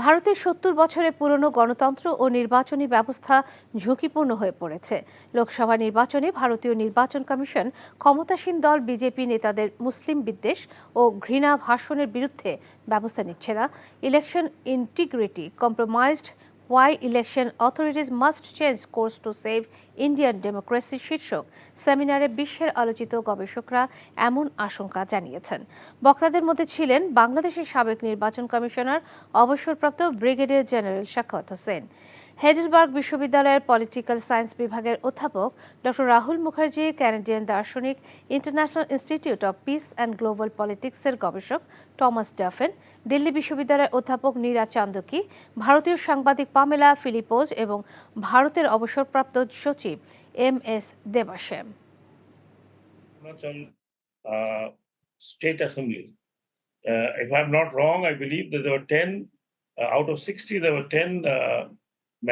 ভারতের ৭০ বছরের পুরনো গণতন্ত্র ও নির্বাচনী ব্যবস্থা ঝুঁকিপূর্ণ হয়ে পড়েছে। লোকসভা নির্বাচনে ভারতীয় নির্বাচন কমিশন ক্ষমতাসীন দল বিজেপি নেতাদের মুসলিম বিদ্বেষ ও ঘৃণা ভাষণের বিরুদ্ধে ব্যবস্থা নিচ্ছে না। Election integrity compromised, why election authorities must change course to save Indian democracy শীর্ষক সেমিনারে বিশ্বের আলোচিত গবেষকরা এমন আশঙ্কা জানিয়েছেন। বক্তাদের মধ্যে ছিলেন বাংলাদেশের সাবেক নির্বাচন কমিশনার অবসরপ্রাপ্ত brigadier general Shakhawat Hossain, Heidelberg বিশ্ববিদ্যালয়ের পলিটিক্যাল সায়েন্স বিভাগের অধ্যাপক ডক্টর রাহুল মুখার্জি, ক্যানাডিয়ান দার্শনিক, international institute of peace and global পলিটিক্সের গবেষক টমাস ডাফেন, দিল্লি বিশ্ববিদ্যালয়ের অধ্যাপক নীরা চান্দকি, ভারতীয় সাংবাদিক পামেলা ফিলিপোজ এবং ভারতের অবসরপ্রাপ্ত সচিব MS দেবাশেম। State Assembly. If I'm not wrong, I believe that there were 10 out of 60. There were 10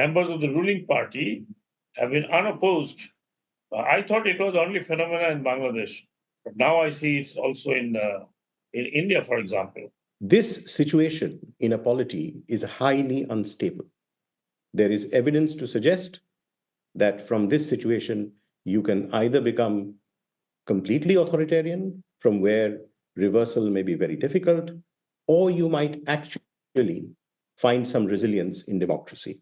members of the ruling party have been unopposed. I thought it was only phenomena in Bangladesh, but now I see it's also in India, for example. This situation in a polity is highly unstable. There is evidence to suggest that from this situation, you can either become completely authoritarian, from where reversal may be very difficult, or you might actually find some resilience in democracy.